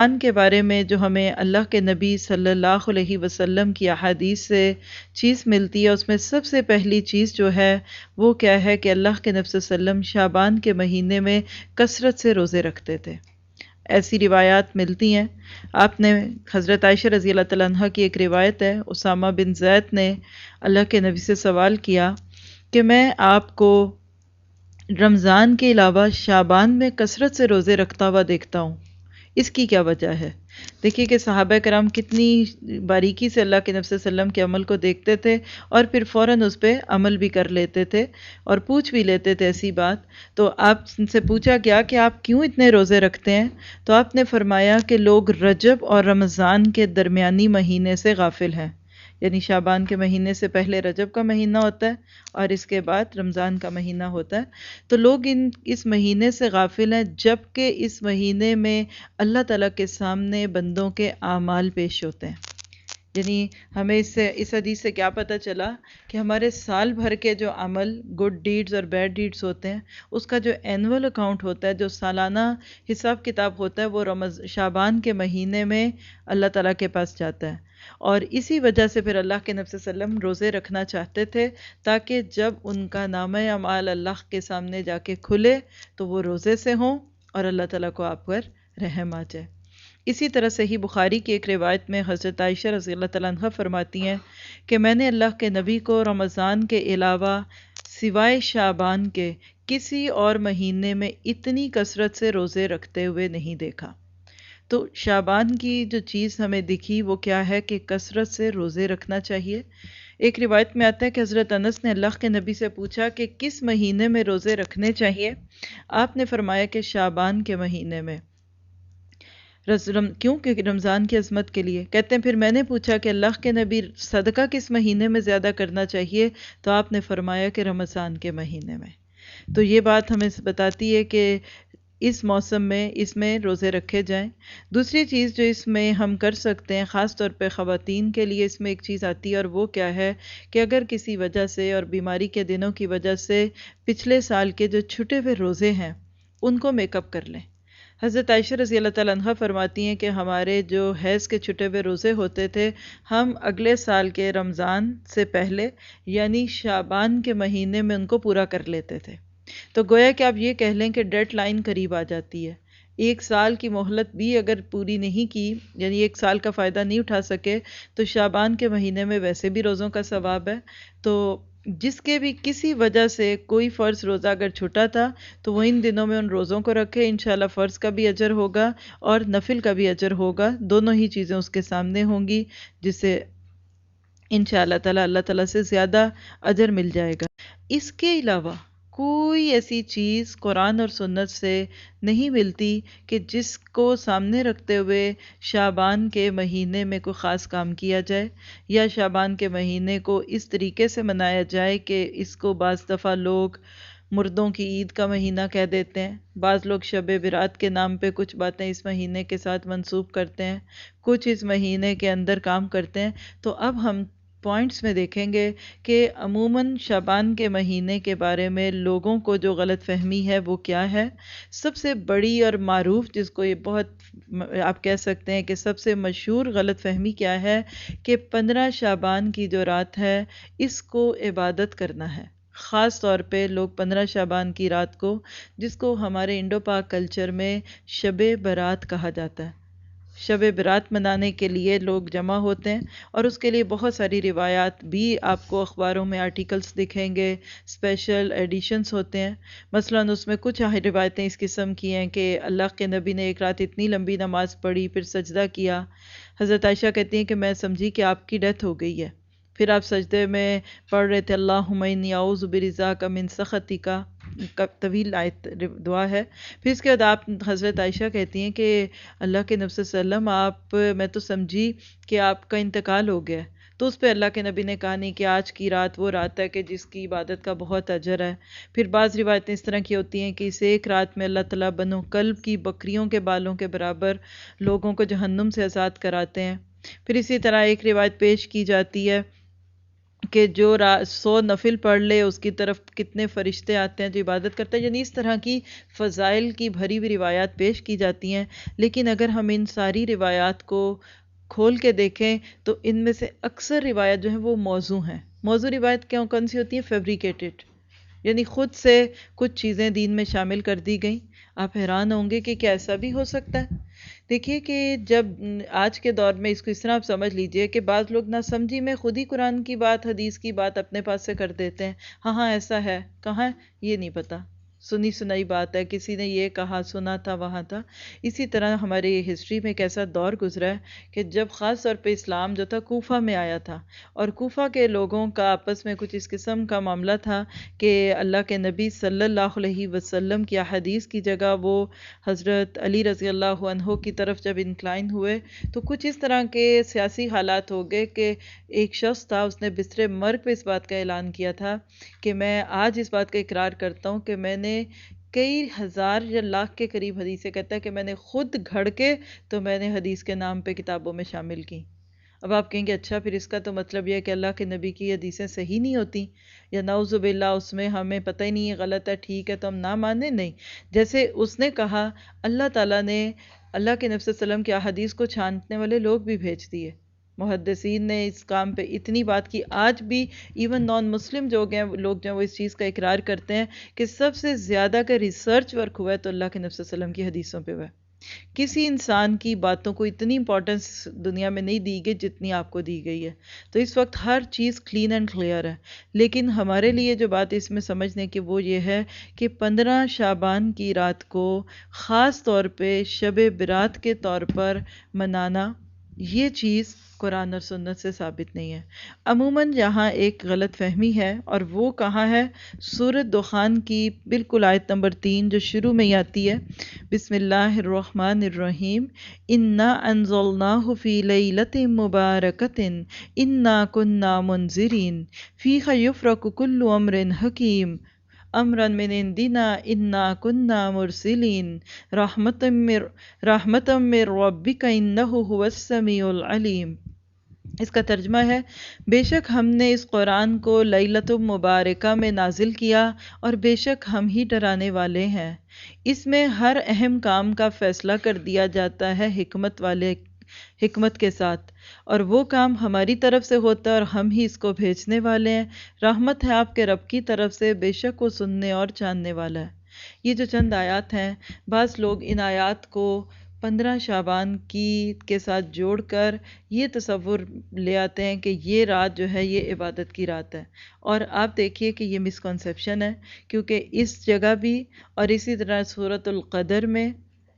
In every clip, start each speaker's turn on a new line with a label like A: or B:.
A: قرآن کے بارے میں جو ہمیں اللہ کے نبی صلی اللہ علیہ وسلم کی احادیث سے چیز ملتی ہے، اس میں سب سے پہلی چیز جو ہے وہ کیا ہے کہ اللہ کے نبی صلی اللہ علیہ وسلم شعبان کے مہینے میں کثرت سے روزے رکھتے تھے۔ ایسی روایات ملتی ہیں۔ آپ نے حضرت عائشہ رضی اللہ تعالیٰ عنہ کی ایک روایت ہے، اسامہ بن زید نے اللہ کے نبی سے سوال کیا کہ میں آپ کو رمضان کے علاوہ شعبان میں کثرت سے روزے رکھتا ہوا دیکھتا ہوں، اس کی کیا وجہ ہے؟ دیکھیے کہ صحابہ کرام کتنی باریکی سے اللہ کے نبی صلی اللہ علیہ وسلم کے عمل کو دیکھتے تھے اور پھر فوراً اس پہ عمل بھی کر لیتے تھے اور پوچھ بھی لیتے تھے ایسی بات۔ تو آپ سے پوچھا گیا کہ آپ کیوں اتنے روزے رکھتے ہیں؟ تو آپ نے فرمایا کہ لوگ رجب اور رمضان کے درمیانی مہینے سے غافل ہیں، یعنی شعبان کے مہینے سے پہلے رجب کا مہینہ ہوتا ہے اور اس کے بعد رمضان کا مہینہ ہوتا ہے، تو لوگ اس مہینے سے غافل ہیں، جبکہ اس مہینے میں اللہ تعالیٰ کے سامنے بندوں کے اعمال پیش ہوتے ہیں۔ یعنی ہمیں اس حدیث سے کیا پتہ چلا کہ ہمارے سال بھر کے جو عمل گڈ ڈیڈز اور بیڈ ڈیڈز ہوتے ہیں، اس کا جو اینول اکاؤنٹ ہوتا ہے، جو سالانہ حساب کتاب ہوتا ہے، وہ شعبان کے مہینے میں اللہ تعالیٰ کے پاس جاتا ہے۔ اور اسی وجہ سے پھر اللہ کے نبی صلی اللہ علیہ وسلم روزے رکھنا چاہتے تھے تاکہ جب ان کا نامہ اعمال اللہ کے سامنے جا کے کھلے تو وہ روزے سے ہوں اور اللہ تعالیٰ کو آپ پر رحم آ جائے۔ اسی طرح صحیح بخاری کی ایک روایت میں حضرت عائشہ رضی اللہ تعالیٰ عنہ فرماتی ہیں کہ میں نے اللہ کے نبی کو رمضان کے علاوہ سوائے شعبان کے کسی اور مہینے میں اتنی کثرت سے روزے رکھتے ہوئے نہیں دیکھا۔ تو شعبان کی جو چیز ہمیں دکھی وہ کیا ہے کہ کثرت سے روزے رکھنا چاہیے۔ ایک روایت میں آتا ہے کہ حضرت انس نے اللہ کے نبی سے پوچھا کہ کس مہینے میں روزے رکھنے چاہیے؟ آپ نے فرمایا کہ شعبان کے مہینے میں۔ کیوں کہ رمضان کی عظمت کے لیے۔ کہتے ہیں پھر میں نے پوچھا کہ اللہ کے نبی صدقہ کس مہینے میں زیادہ کرنا چاہیے؟ تو آپ نے فرمایا کہ رمضان کے مہینے میں۔ تو یہ بات ہمیں بتاتی ہے کہ اس موسم میں اس میں روزے رکھے جائیں۔ دوسری چیز جو اس میں ہم کر سکتے ہیں، خاص طور پہ خواتین کے لیے اس میں ایک چیز آتی ہے، اور وہ کیا ہے کہ اگر کسی وجہ سے اور بیماری کے دنوں کی وجہ سے پچھلے سال کے جو چھٹے ہوئے روزے ہیں ان کو میک اپ کر لیں۔ حضرت عائشہ رضی اللہ تعالیٰ عنہ فرماتی ہیں کہ ہمارے جو حیض کے چھٹے ہوئے روزے ہوتے تھے، ہم اگلے سال کے رمضان سے پہلے یعنی شعبان کے مہینے میں ان کو پورا کر لیتے تھے۔ تو گویا کہ آپ یہ کہہ لیں کہ ڈیڈ لائن قریب آ جاتی ہے، ایک سال کی مہلت بھی اگر پوری نہیں کی، یعنی ایک سال کا فائدہ نہیں اٹھا سکے، تو شعبان کے مہینے میں ویسے بھی روزوں کا ثواب ہے۔ تو جس کے بھی کسی وجہ سے کوئی فرض روزہ اگر چھوٹا تھا تو وہ ان دنوں میں ان روزوں کو رکھے، انشاءاللہ فرض کا بھی اجر ہوگا اور نفل کا بھی اجر ہوگا، دونوں ہی چیزیں اس کے سامنے ہوں گی، جس سے انشاءاللہ تعالی اللہ تعالیٰ سے زیادہ اجر مل جائے گا۔ اس کے علاوہ کوئی ایسی چیز قرآن اور سنت سے نہیں ملتی کہ جس کو سامنے رکھتے ہوئے شعبان کے مہینے میں کوئی خاص کام کیا جائے، یا شعبان کے مہینے کو اس طریقے سے منایا جائے کہ اس کو بعض دفعہ لوگ مردوں کی عید کا مہینہ کہہ دیتے ہیں، بعض لوگ شب برات کے نام پہ کچھ باتیں اس مہینے کے ساتھ منسوب کرتے ہیں، کچھ اس مہینے کے اندر کام کرتے ہیں۔ تو اب ہم پوائنٹس میں دیکھیں گے کہ عموماً شعبان کے مہینے کے بارے میں لوگوں کو جو غلط فہمی ہے وہ کیا ہے۔ سب سے بڑی اور معروف، جس کو یہ بہت آپ کہہ سکتے ہیں کہ سب سے مشہور غلط فہمی کیا ہے کہ 15 شعبان کی جو رات ہے اس کو عبادت کرنا ہے۔ خاص طور پہ لوگ 15 شعبان کی رات کو، جس کو ہمارے انڈو پاک کلچر میں شب برات کہا جاتا ہے، شب برات منانے کے لیے لوگ جمع ہوتے ہیں، اور اس کے لیے بہت ساری روایات بھی آپ کو اخباروں میں آرٹیکلز دکھیں گے، اسپیشل ایڈیشنز ہوتے ہیں۔ مثلاً اس میں کچھ روایتیں اس قسم کی ہیں کہ اللہ کے نبی نے ایک رات اتنی لمبی نماز پڑھی، پھر سجدہ کیا۔ حضرت عائشہ کہتی ہیں کہ میں سمجھی کہ آپ کی ڈیتھ ہو گئی ہے، پھر آپ سجدے میں پڑھ رہے تھے اللہم انی اعوذ برضاک من سخطک، طویل آیت دعا ہے۔ پھر اس کے بعد آپ حضرت عائشہ کہتی ہیں کہ اللہ کے نبی صلی اللہ علیہ وسلم میں تو سمجھی کہ آپ کا انتقال ہو گیا ہے۔ تو اس پہ اللہ کے نبی نے کہا نہیں کہ آج کی رات وہ رات ہے کہ جس کی عبادت کا بہت اجر ہے۔ پھر بعض روایتیں اس طرح کی ہوتی ہیں کہ اس ایک رات میں اللہ تعالیٰ بنو کلب کی بکریوں کے بالوں کے برابر لوگوں کو جہنم سے آزاد کراتے ہیں۔ پھر اسی طرح ایک روایت پیش کی جاتی ہے کہ جو 100 نفل پڑھ لے اس کی طرف کتنے فرشتے آتے ہیں جو عبادت کرتے ہیں، یعنی اس طرح کی فضائل کی بھری ہوئی روایات پیش کی جاتی ہیں۔ لیکن اگر ہم ان ساری روایات کو کھول کے دیکھیں تو ان میں سے اکثر روایت جو ہیں وہ موضوع ہیں۔ موضوع روایت کون سی ہوتی ہیں؟ فیبریکیٹڈ، یعنی خود سے کچھ چیزیں دین میں شامل کر دی گئیں۔ آپ حیران ہوں گے کہ کیا ایسا بھی ہو سکتا ہے؟ دیکھیے کہ جب آج کے دور میں اس کو اس طرح آپ سمجھ لیجئے کہ بعض لوگ نہ سمجھی میں خود ہی قرآن کی بات، حدیث کی بات اپنے پاس سے کر دیتے ہیں۔ ہاں ہاں ایسا ہے، کہاں ہے یہ نہیں پتا، سنی سنائی بات ہے، کسی نے یہ کہا، سنا تھا، وہاں تھا۔ اسی طرح ہماری ہسٹری میں ایک ایسا دور گزرا ہے کہ جب خاص طور پہ اسلام جو تھا کوفہ میں آیا تھا، اور کوفہ کے لوگوں کا آپس میں کچھ اس قسم کا معاملہ تھا کہ اللہ کے نبی صلی اللہ علیہ وسلم کی احادیث کی جگہ وہ حضرت علی رضی اللہ عنہ کی طرف جب انکلائن ہوئے تو کچھ اس طرح کے سیاسی حالات ہو گئے کہ ایک شخص تھا، اس نے بستر مرگ پہ اس بات کا اعلان کیا تھا کہ میں آج اس بات کا اقرار کرتا ہوں کہ میں نے کئی ہزار یا لاکھ کے قریب حدیثیں، کہتا ہے کہ میں نے خود گھڑ کے تو میں نے حدیث کے نام پہ کتابوں میں شامل کی۔ اب آپ کہیں گے اچھا پھر اس کا تو مطلب یہ ہے کہ اللہ کے نبی کی حدیثیں صحیح نہیں ہوتی، یا نعوذ باللہ اس میں ہمیں پتہ ہی نہیں ہے، غلط ہے، ٹھیک ہے تو ہم نہ مانیں؟ نہیں، جیسے اس نے کہا اللہ تعالیٰ نے اللہ کے نبی صلی اللہ علیہ وسلم کی احادیث کو چھانٹنے والے لوگ بھی بھیج دیے، محدثین نے اس کام پہ اتنی بات کی۔ آج بھی ایون نان مسلم جو لوگ وہ اس چیز کا اقرار کرتے ہیں کہ سب سے زیادہ کا ریسرچ ورک ہوا ہے تو اللہ کے نبی صلی اللہ علیہ وسلم کی حدیثوں پہ ہوا ہے۔ کسی انسان کی باتوں کو اتنی امپورٹنس دنیا میں نہیں دی گئی جتنی آپ کو دی گئی ہے۔ تو اس وقت ہر چیز کلین اینڈ کلیئر ہے، لیکن ہمارے لیے جو بات اس میں سمجھنے کی وہ یہ ہے کہ 15 شعبان کی رات کو خاص طور پہ شب برات کے طور پر منانا، یہ چیز قرآن اور سنت سے ثابت نہیں ہے۔ عموماً یہاں ایک غلط فہمی ہے، اور وہ کہاں ہے؟ سورۃ دخان کی بالکل آیت نمبر 3 جو شروع میں ہی آتی ہے، بسم اللہ الرحمن الرحیم، انا انزلناہ فی لیلۃ مبارکۃ انا کنا منذرین فیہا یفرق کل امر حکیم امرا من عندنا انا کنا مرسلین رحمتا من ربک انہ هو السمیع العلیم۔ اس کا ترجمہ ہے، بے شک ہم نے اس قرآن کو لیلۃ مبارکہ میں نازل کیا اور بے شک ہم ہی ڈرانے والے ہیں۔ اس میں ہر اہم کام کا فیصلہ کر دیا جاتا ہے حکمت کے ساتھ، اور وہ کام ہماری طرف سے ہوتا ہے اور ہم ہی اس کو بھیجنے والے ہیں۔ رحمت ہے آپ کے رب کی طرف سے، بے شک وہ سننے اور جاننے والا ہے۔ یہ جو چند آیات ہیں، بعض لوگ ان آیات کو 15 شعبان کے ساتھ جوڑ کر یہ تصور لے آتے ہیں کہ یہ رات جو ہے یہ عبادت کی رات ہے، اور آپ دیکھیے کہ یہ مسکنسیپشن ہے، کیونکہ اس جگہ بھی اور اسی طرح سورۃ القدر میں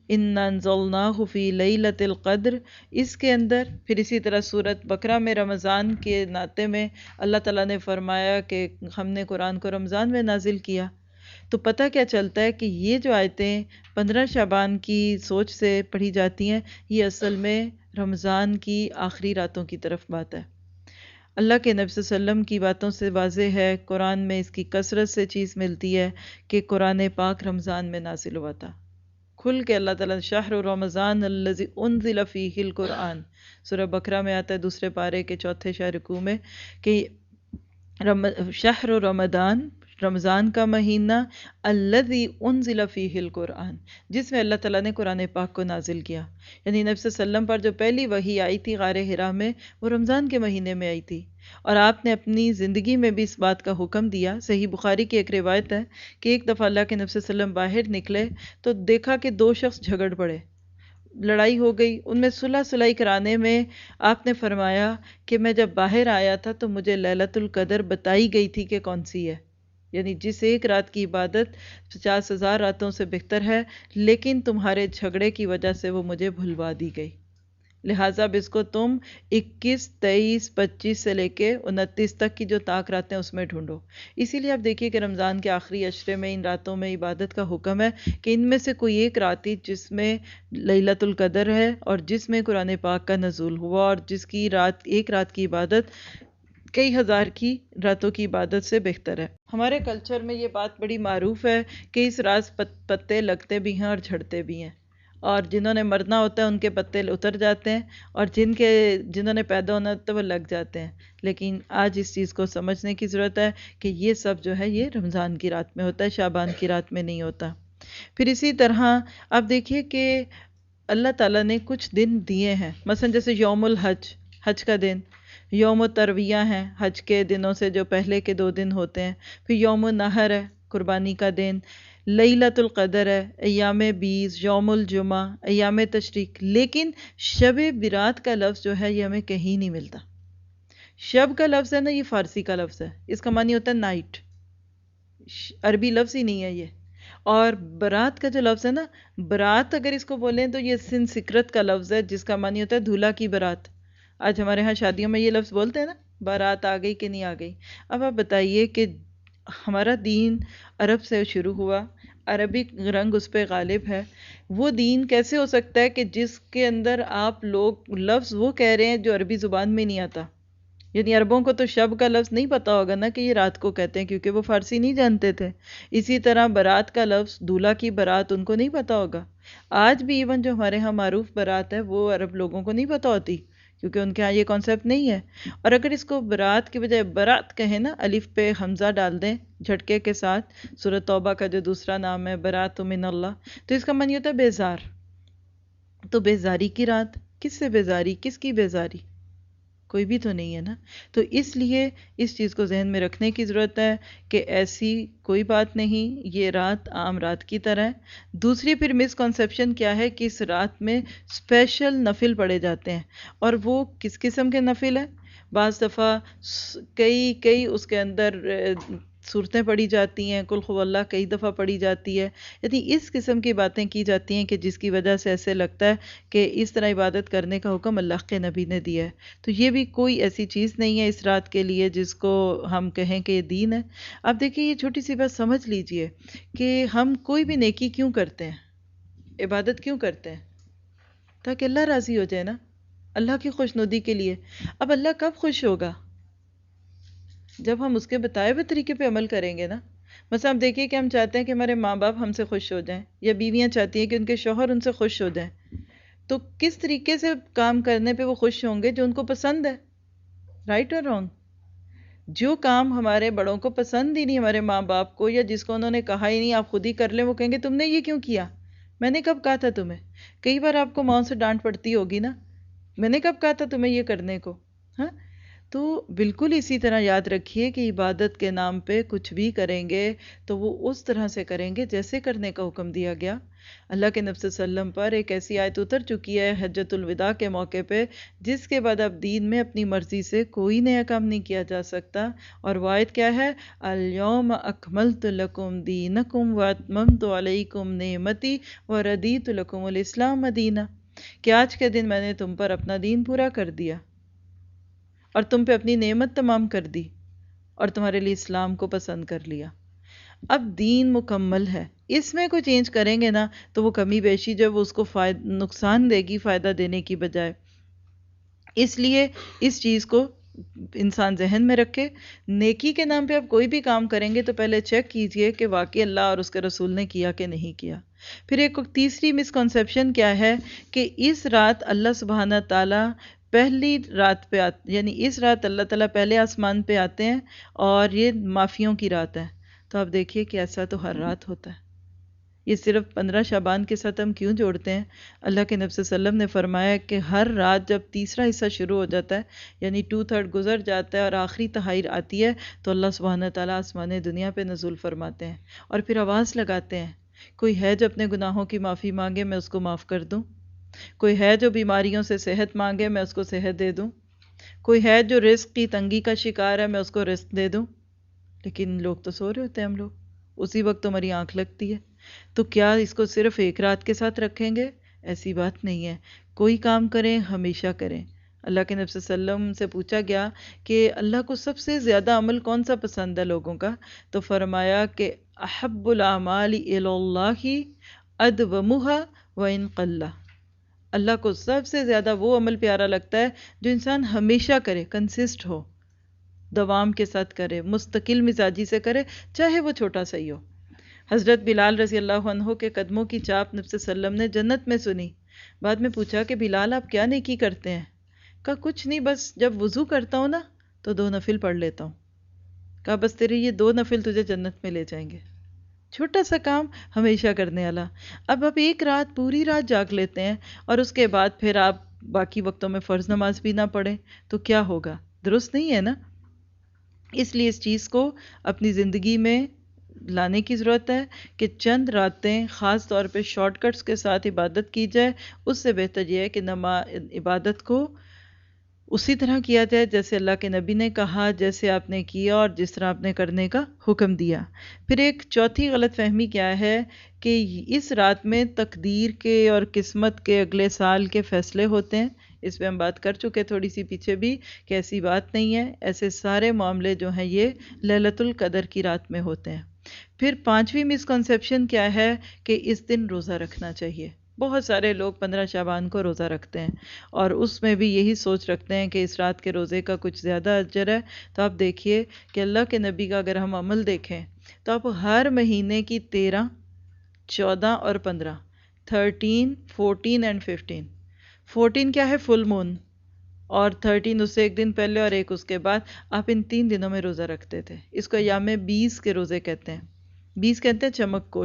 A: اِنَّا أَنزَلْنَاهُ فِي لَيْلَةِ الْقَدْرِ، اس کے اندر پھر اسی طرح سورۃ بقرہ میں رمضان کے ناطے میں اللہ تعالیٰ نے فرمایا کہ ہم نے قرآن کو رمضان میں نازل کیا۔ تو پتہ کیا چلتا ہے کہ یہ جو آیتیں 15 شعبان کی سوچ سے پڑھی جاتی ہیں، یہ اصل میں رمضان کی آخری راتوں کی طرف بات ہے۔ اللہ کے نبی صلی اللہ علیہ وسلم کی باتوں سے واضح ہے، قرآن میں اس کی کثرت سے چیز ملتی ہے کہ قرآن پاک رمضان میں نازل ہوا تھا۔ کھل کے اللہ تعالیٰ شہر رمضان الذی انزل فیہ القرآن، سورہ بقرہ میں آتا ہے دوسرے پارے کے چوتھے شاہ رکوع میں کہ شہر رمضان کا مہینہ الذی انزل فیہ القرآن، جس میں اللہ تعالیٰ نے قرآن پاک کو نازل کیا۔ یعنی نبی صلی اللہ علیہ وسلم پر جو پہلی وحی آئی تھی غار حرا میں، وہ رمضان کے مہینے میں آئی تھی، اور آپ نے اپنی زندگی میں بھی اس بات کا حکم دیا۔ صحیح بخاری کی ایک روایت ہے کہ ایک دفعہ اللہ کے نبی صلی اللہ علیہ وسلم باہر نکلے تو دیکھا کہ 2 شخص جھگڑ پڑے، لڑائی ہو گئی۔ ان میں صلح کرانے میں آپ نے فرمایا کہ میں جب باہر آیا تھا تو مجھے لیلۃ القدر بتائی گئی تھی کہ کون سی ہے، یعنی جس ایک رات کی عبادت 50,000 راتوں سے بہتر ہے، لیکن تمہارے جھگڑے کی وجہ سے وہ مجھے بھلوا دی گئی، لہٰذا اب اس کو تم 21، 23، 25 سے لے کے 29 تک کی جو طاق راتیں اس میں ڈھونڈو۔ اسی لیے آپ دیکھیے کہ رمضان کے آخری عشرے میں ان راتوں میں عبادت کا حکم ہے کہ ان میں سے کوئی ایک رات تھی جس میں لیلۃ القدر ہے اور جس میں قرآن پاک کا نزول ہوا، اور جس کی ایک رات کی عبادت کئی ہزار کی راتوں کی عبادت سے بہتر ہے۔ ہمارے کلچر میں یہ بات بڑی معروف ہے کہ اس رات پتے لگتے بھی ہیں اور جھڑتے بھی ہیں، اور جنہوں نے مرنا ہوتا ہے ان کے پتے اتر جاتے ہیں، اور جنہوں نے پیدا ہونا ہوتا ہے وہ لگ جاتے ہیں. لیکن آج اس چیز کو سمجھنے کی ضرورت ہے کہ یہ سب جو ہے یہ رمضان کی رات میں ہوتا ہے، شعبان کی رات میں نہیں ہوتا. پھر اسی طرح آپ دیکھیے کہ اللہ تعالیٰ نے کچھ دن دیے ہیں، مثلا جیسے یوم الحج، حج کا دن، یوم الترویہ ہیں حج کے دنوں سے جو پہلے کے 2 دن ہوتے ہیں، پھر یوم النحر ہے قربانی کا دن، لیلۃ القدر ہے، ایام 20، یوم الجمعہ، ایام تشریق. لیکن شب برات کا لفظ جو ہے یہ ہمیں کہیں نہیں ملتا. شب کا لفظ ہے نا، یہ فارسی کا لفظ ہے، اس کا معنی ہوتا ہے نائٹ، عربی لفظ ہی نہیں ہے یہ. اور برات کا جو لفظ ہے نا، برات اگر اس کو بولیں تو یہ سنسکرت کا لفظ ہے جس کا معنی ہوتا ہے دھولا کی برات. آج ہمارے ہاں شادیوں میں یہ لفظ بولتے ہیں نا، بارات آ گئی کہ نہیں آ گئی. اب آپ بتائیے کہ ہمارا دین عرب سے شروع ہوا، عربک رنگ اس پہ غالب ہے، وہ دین کیسے ہو سکتا ہے کہ جس کے اندر آپ لوگ لفظ وہ کہہ رہے ہیں جو عربی زبان میں نہیں آتا. یعنی عربوں کو تو شب کا لفظ نہیں پتا ہوگا نا کہ یہ رات کو کہتے ہیں، کیونکہ وہ فارسی نہیں جانتے تھے. اسی طرح برات کا لفظ، دولہا کی برات، ان کو نہیں پتا ہوگا. آج بھی ایون جو ہمارے ہاں معروف برات ہے وہ عرب لوگوں کو نہیں پتا ہوتی، کیونکہ ان کے ہاں یہ کانسیپٹ نہیں ہے. اور اگر اس کو برات کی بجائے برات کہیں نا، الف پہ حمزہ ڈال دیں جھٹکے کے ساتھ، سورۃ توبہ کا جو دوسرا نام ہے برات من اللہ، تو اس کا معنی ہوتا ہے بیزار. تو بیزاری کی رات، کس سے بیزاری، کس کی بیزاری؟ کوئی بھی تو نہیں ہے نا. تو اس لیے اس چیز کو ذہن میں رکھنے کی ضرورت ہے کہ ایسی کوئی بات نہیں، یہ رات عام رات کی طرح ہے. دوسری پھر مس کنسیپشن کیا ہے کہ اس رات میں اسپیشل نفل پڑھے جاتے ہیں. اور وہ کس قسم کے نفل ہیں؟ بعض دفعہ کئی اس کے اندر صورتیں پڑھی جاتی ہیں، قل هو اللہ کئی دفعہ پڑھی جاتی ہے. یعنی اس قسم کی باتیں کی جاتی ہیں کہ جس کی وجہ سے ایسے لگتا ہے کہ اس طرح عبادت کرنے کا حکم اللہ کے نبی نے دیا ہے. تو یہ بھی کوئی ایسی چیز نہیں ہے اس رات کے لیے جس کو ہم کہیں کہ یہ دین ہے. اب دیکھیں یہ چھوٹی سی بات سمجھ لیجئے کہ ہم کوئی بھی نیکی کیوں کرتے ہیں، عبادت کیوں کرتے ہیں؟ تاکہ اللہ راضی ہو جائے نا، اللہ کی خوشنودی کے لیے. اب اللہ کب خوش ہوگا؟ جب ہم اس کے بتائے ہوئے طریقے پہ عمل کریں گے نا. مثلا آپ دیکھیے کہ ہم چاہتے ہیں کہ ہمارے ماں باپ ہم سے خوش ہو جائیں، یا بیویاں چاہتی ہیں کہ ان کے شوہر ان سے خوش ہو جائیں. تو کس طریقے سے کام کرنے پہ وہ خوش ہوں گے جو ان کو پسند ہے؟ رائٹ اور رانگ؟ جو کام ہمارے بڑوں کو پسند ہی نہیں، ہمارے ماں باپ کو، یا جس کو انہوں نے کہا ہی نہیں آپ خود ہی کر لیں، وہ کہیں گے تم نے یہ کیوں کیا، میں نے کب کہا تھا تمہیں. کئی بار آپ کو ماں سے ڈانٹ پڑتی ہوگی نا، میں نے کب کہا تھا تمہیں یہ کرنے کو. ہاں، تو بالکل اسی طرح یاد رکھیے کہ عبادت کے نام پہ کچھ بھی کریں گے تو وہ اس طرح سے کریں گے جیسے کرنے کا حکم دیا گیا. اللہ کے نبی صلی اللہ علیہ وسلم پر ایک ایسی آیت اتر چکی ہے حجۃ الوداع کے موقع پہ، جس کے بعد اب دین میں اپنی مرضی سے کوئی نیا کام نہیں کیا جا سکتا. اور وہ آیت کیا ہے؟ الیوم اکملت لکم دینکم واتممت علیکم نعمتی وردیت لکم الاسلام دینہ، کہ آج کے دن میں نے تم پر اپنا دین پورا کر دیا اور تم پہ اپنی نعمت تمام کر دی اور تمہارے لیے اسلام کو پسند کر لیا. اب دین مکمل ہے، اس میں کوئی چینج کریں گے نا تو وہ کمی بیشی جو وہ اس کو نقصان دے گی فائدہ دینے کی بجائے. اس لیے اس چیز کو انسان ذہن میں رکھے. نیکی کے نام پہ آپ کوئی بھی کام کریں گے تو پہلے چیک کیجئے کہ واقعی اللہ اور اس کے رسول نے کیا کہ نہیں کیا. پھر ایک تیسری مسکنسیپشن کیا ہے کہ اس رات اللہ سبحانہ تعالیٰ پہلی رات پہ یعنی اس رات اللہ تعالیٰ پہلے آسمان پہ آتے ہیں اور یہ معافیوں کی رات ہے. تو آپ دیکھیے کہ ایسا تو ہر رات ہوتا ہے. یہ صرف 15 شعبان کے ساتھ ہم کیوں جوڑتے ہیں؟ اللہ کے نبی صلی اللہ علیہ وسلم نے فرمایا کہ ہر رات جب تیسرا حصہ شروع ہو جاتا ہے، یعنی 2/3 گزر جاتا ہے اور آخری تہائی آتی ہے، تو اللہ سبحانہ تعالیٰ آسمان دنیا پہ نزول فرماتے ہیں اور پھر آواز لگاتے ہیں، کوئی ہے جو اپنے گناہوں کی معافی مانگے میں اس کو معاف کر دوں، کوئی ہے جو بیماریوں سے صحت مانگے میں اس کو صحت دے دوں، کوئی ہے جو رزق کی تنگی کا شکار ہے میں اس کو رزق دے دوں. لیکن لوگ تو سو رہے ہوتے ہیں، ہم لوگ اسی وقت ہماری آنکھ لگتی ہے. تو کیا اس کو صرف ایک رات کے ساتھ رکھیں گے؟ ایسی بات نہیں ہے. کوئی کام کریں ہمیشہ کریں. اللہ کے نبی صلی اللہ علیہ وسلم سے پوچھا گیا کہ اللہ کو سب سے زیادہ عمل کون سا پسند ہے لوگوں کا؟ تو فرمایا کہ احب الاعمال الی اللہ ادومها وان قل. اللہ کو سب سے زیادہ وہ عمل پیارا لگتا ہے جو انسان ہمیشہ کرے، کنسسٹ ہو، دوام کے ساتھ کرے، مستقل مزاجی سے کرے، چاہے وہ چھوٹا سا ہی ہو. حضرت بلال رضی اللہ عنہ کے قدموں کی چاپ نبی صلی اللہ علیہ وسلم نے جنت میں سنی۔ بعد میں پوچھا کہ بلال آپ کیا نیکی کرتے ہیں؟ کہا کچھ نہیں، بس جب وضو کرتا ہوں نا تو 2 نفل پڑھ لیتا ہوں۔ کہا بس تیرے یہ 2 نفل تجھے جنت میں لے جائیں گے۔ چھوٹا سا کام ہمیشہ کرنے والا۔ اب آپ ایک رات پوری رات جاگ لیتے ہیں اور اس کے بعد پھر آپ باقی وقتوں میں فرض نماز بھی نہ پڑھیں تو کیا ہوگا؟ درست نہیں ہے نا۔ اس لیے اس چیز کو اپنی زندگی میں لانے کی ضرورت ہے کہ چند راتیں خاص طور پہ شارٹ کٹس کے ساتھ عبادت کی جائے۔ اس سے بہتر یہ ہے کہ عبادت کو اسی طرح کیا جائے جیسے اللہ کے نبی نے کہا، جیسے آپ نے کیا اور جس طرح آپ نے کرنے کا حکم دیا۔ پھر ایک چوتھی غلط فہمی کیا ہے کہ اس رات میں تقدیر کے اور قسمت کے اگلے سال کے فیصلے ہوتے ہیں۔ اس پہ ہم بات کر چکے تھوڑی سی پیچھے بھی کہ ایسی بات نہیں ہے، ایسے سارے معاملے جو ہیں یہ لیلۃ القدر کی رات میں ہوتے ہیں۔ پھر 5ویں مسکنسیپشن کیا ہے کہ اس دن روزہ رکھنا چاہیے۔ بہت سارے لوگ 15 شعبان کو روزہ رکھتے ہیں اور اس میں بھی یہی سوچ رکھتے ہیں کہ اس رات کے روزے کا کچھ زیادہ اجر ہے۔ تو آپ دیکھیے کہ اللہ کے نبی کا اگر ہم عمل دیکھیں تو آپ ہر مہینے کی 13، 14 اور 15، 13، 14 اینڈ 15۔ 14 کیا ہے؟ فل مون، اور 13 اس سے ایک دن پہلے اور ایک اس کے بعد، آپ ان 3 دنوں میں روزہ رکھتے تھے۔ اس کو ایام 20 کے روزے کہتے ہیں۔ 20 کہتے ہیں چمک کو،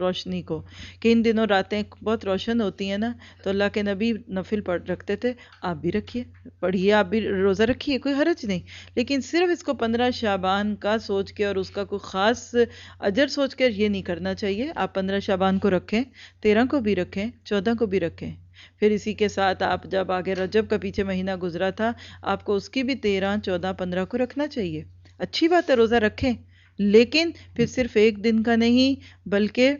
A: روشنی کو، کہ ان دنوں راتیں بہت روشن ہوتی ہیں نا، تو اللہ کے نبی نفل رکھتے تھے۔ آپ بھی رکھیے، پڑھیے، آپ بھی روزہ رکھیے، کوئی حرج نہیں، لیکن صرف اس کو 15 شعبان کا سوچ کے اور اس کا کوئی خاص اجر سوچ کے یہ نہیں کرنا چاہیے۔ آپ 15 شعبان کو رکھیں، 13 کو بھی رکھیں، 14 کو بھی رکھیں۔ پھر اسی کے ساتھ آپ جب آگے رجب کا پیچھے مہینہ گزرا تھا، آپ کو اس کی بھی 13، 14، 15 کو رکھنا چاہیے۔ اچھی بات ہے، روزہ رکھیں، لیکن پھر صرف ایک دن کا نہیں بلکہ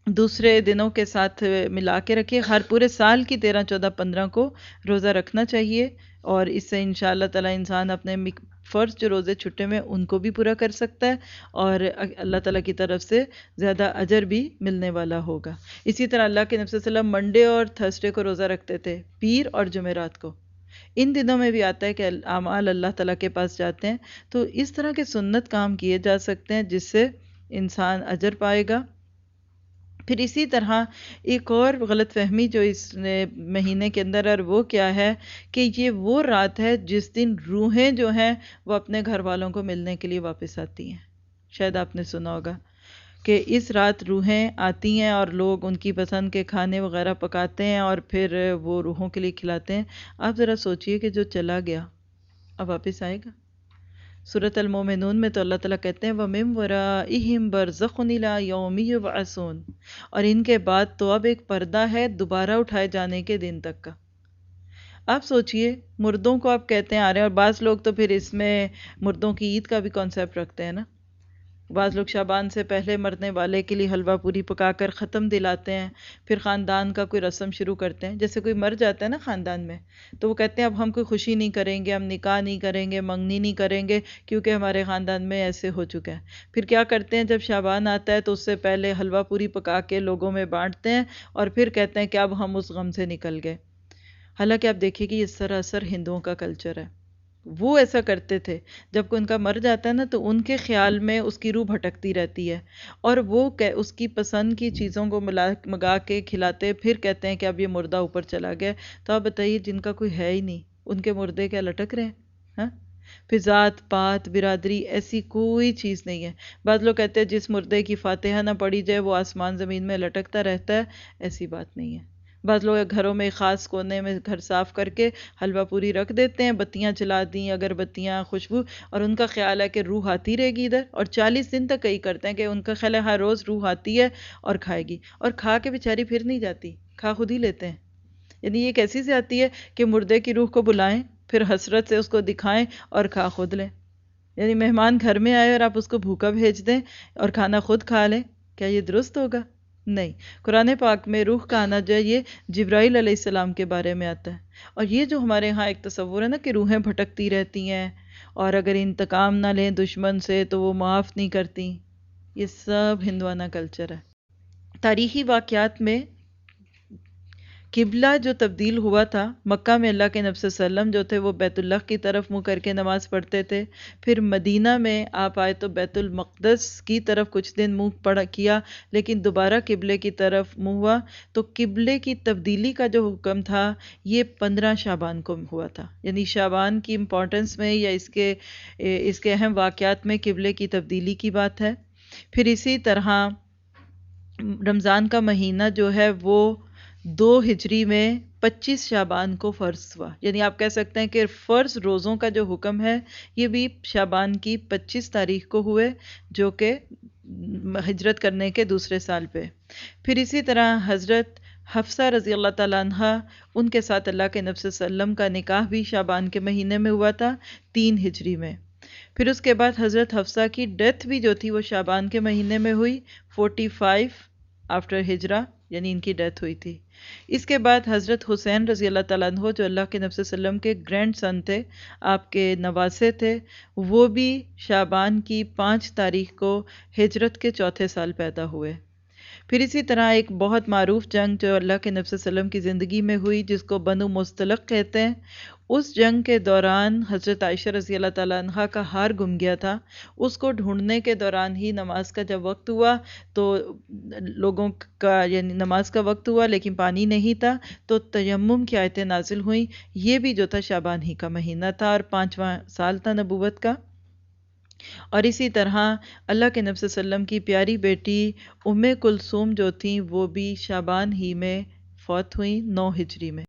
A: دوسرے دنوں کے ساتھ ملا کے رکھیں۔ ہر پورے سال کی 13، 14، 15 کو روزہ رکھنا چاہیے، اور اس سے انشاءاللہ تعالی انسان اپنے فرض جو روزے چھٹے میں ان کو بھی پورا کر سکتا ہے اور اللہ تعالیٰ کی طرف سے زیادہ اجر بھی ملنے والا ہوگا۔ اسی طرح اللہ کے نبی صلی اللہ علیہ وسلم منڈے اور تھرسڈے کو روزہ رکھتے تھے، پیر اور جمعرات کو۔ ان دنوں میں بھی آتا ہے کہ اعمال اللہ تعالیٰ کے پاس جاتے ہیں، تو اس طرح کے سنت کام کیے جا سکتے ہیں جس سے انسان اجر پائے گا۔ پھر اسی طرح ایک اور غلط فہمی جو اس مہینے کے اندر ہے، وہ کیا ہے کہ یہ وہ رات ہے جس دن روحیں جو ہیں وہ اپنے گھر والوں کو ملنے کے لیے واپس آتی ہیں۔ شاید آپ نے سنا ہوگا کہ اس رات روحیں آتی ہیں اور لوگ ان کی پسند کے کھانے وغیرہ پکاتے ہیں اور پھر وہ روحوں کے لیے کھلاتے ہیں۔ آپ ذرا سوچئے کہ جو چلا گیا اب واپس آئے گا؟ سورۃ المومنون میں تو اللہ تعالیٰ کہتے ہیں وَمِن وَرَائِهِمْ بَرْزَخٌ إِلَىٰ يَوْمِ يُبْعَثُونَ، اور ان کے بعد تو اب ایک پردہ ہے دوبارہ اٹھائے جانے کے دن تک کا۔ آپ سوچئے، مردوں کو آپ کہتے ہیں آ رہے ہیں، اور بعض لوگ تو پھر اس میں مردوں کی عید کا بھی کانسیپٹ رکھتے ہیں نا۔ بعض لوگ شعبان سے پہلے مرنے والے کے لیے حلوہ پوری پکا کر ختم دلاتے ہیں، پھر خاندان کا کوئی رسم شروع کرتے ہیں۔ جیسے کوئی مر جاتا ہے نا خاندان میں، تو وہ کہتے ہیں اب ہم کوئی خوشی نہیں کریں گے، ہم نکاح نہیں کریں گے، منگنی نہیں کریں گے، کیونکہ ہمارے خاندان میں ایسے ہو چکا ہے۔ پھر کیا کرتے ہیں، جب شعبان آتا ہے تو اس سے پہلے حلوہ پوری پکا کے لوگوں میں بانٹتے ہیں اور پھر کہتے ہیں کہ اب ہم اس غم سے نکل گئے۔ حالانکہ آپ دیکھیں کہ یہ سراسر ہندوؤں کا کلچر ہے۔ وہ ایسا کرتے تھے، جب کوئی ان کا مر جاتا ہے نا تو ان کے خیال میں اس کی روح بھٹکتی رہتی ہے، اور وہ اس کی پسند کی چیزوں کو منگا کے کھلاتے، پھر کہتے ہیں کہ اب یہ مردہ اوپر چلا گیا۔ تو آپ بتائیے، جن کا کوئی ہے ہی نہیں، ان کے مردے کیا لٹک رہے ہیں؟ ہاں؟ پھر ذات پات برادری ایسی کوئی چیز نہیں ہے۔ بعض لوگ کہتے ہیں جس مردے کی فاتحہ نہ پڑھی جائے وہ آسمان زمین میں لٹکتا رہتا ہے، ایسی بات نہیں ہے۔ بعض لوگ گھروں میں خاص کونے میں گھر صاف کر کے حلوہ پوری رکھ دیتے ہیں، بتیاں چلا دیں، اگربتیاں، خوشبو، اور ان کا خیال ہے کہ روح آتی رہے گی ادھر، اور 40 دن تک یہی کرتے ہیں کہ ان کا خیال ہے ہر روز روح آتی ہے اور کھائے گی، اور کھا کے بیچاری پھر نہیں جاتی، کھا خود ہی لیتے ہیں۔ یعنی یہ کیسی زیادتی ہے کہ مردے کی روح کو بلائیں، پھر حسرت سے اس کو دکھائیں اور کھا خود لیں۔ یعنی مہمان گھر میں آئے اور آپ اس کو بھوکا بھیج دیں اور کھانا خود کھا لیں، کیا یہ درست ہوگا؟ نہیں۔ قرآن پاک میں روح کا آنا جو ہے یہ جبرائیل علیہ السلام کے بارے میں آتا ہے، اور یہ جو ہمارے ہاں ایک تصور ہے نا کہ روحیں بھٹکتی رہتی ہیں اور اگر انتقام نہ لیں دشمن سے تو وہ معاف نہیں کرتی، یہ سب ہندوانہ کلچر ہے۔ تاریخی واقعات میں قبلہ جو تبدیل ہوا تھا، مکہ میں اللہ کے نبی صلی اللہ علیہ وسلم جو تھے وہ بیت اللہ کی طرف منہ کر کے نماز پڑھتے تھے، پھر مدینہ میں آپ آئے تو بیت المقدس کی طرف کچھ دن منہ پڑا کیا، لیکن دوبارہ قبلے کی طرف منہ ہوا۔ تو قبلے کی تبدیلی کا جو حکم تھا یہ 15 شعبان کو ہوا تھا، یعنی شعبان کی امپورٹنس میں یا اس کے اہم واقعات میں قبلے کی تبدیلی کی بات ہے۔ پھر اسی طرح رمضان کا مہینہ جو ہے وہ 2 ہجری میں 25 شعبان کو فرض ہوا، یعنی آپ کہہ سکتے ہیں کہ فرض روزوں کا جو حکم ہے یہ بھی شعبان کی 25 تاریخ کو ہوئے، جو کہ ہجرت کرنے کے دوسرے سال پہ۔ پھر اسی طرح حضرت حفصہ رضی اللہ تعالیٰ عنہ، ان کے ساتھ اللہ کے نبی صلی اللہ علیہ وسلم کا نکاح بھی شعبان کے مہینے میں ہوا تھا 3 ہجری میں۔ پھر اس کے بعد حضرت حفصہ کی ڈیتھ بھی جو تھی وہ شعبان کے مہینے میں ہوئی 45 آفٹر ہجرہ، یعنی ان کی ڈیتھ ہوئی تھی۔ اس کے بعد حضرت حسین رضی اللہ تعالیٰ عنہ جو اللہ کے نبی صلی اللہ علیہ وسلم کے گرینڈ سن تھے، آپ کے نواسے تھے، وہ بھی شعبان کی 5 تاریخ کو ہجرت کے چوتھے سال پیدا ہوئے۔ پھر اسی طرح ایک بہت معروف جنگ جو اللہ کے نبی صلی اللہ علیہ وسلم کی زندگی میں ہوئی، جس کو بنو مستلق کہتے ہیں، اس جنگ کے دوران حضرت عائشہ رضی اللہ تعالیٰ عنہ کا ہار گم گیا تھا۔ اس کو ڈھونڈنے کے دوران ہی نماز کا جب وقت ہوا تو لوگوں کا، یعنی نماز کا وقت ہوا لیکن پانی نہیں تھا، تو تیمم کی آیتیں نازل ہوئیں۔ یہ بھی جو تھا شعبان ہی کا مہینہ تھا اور 5واں سال تھا نبوت کا۔ اور اسی طرح اللہ کے نبی صلی اللہ علیہ وسلم کی پیاری بیٹی ام کلثوم جو تھیں وہ بھی شعبان ہی میں فوت ہوئیں 9 ہجری میں۔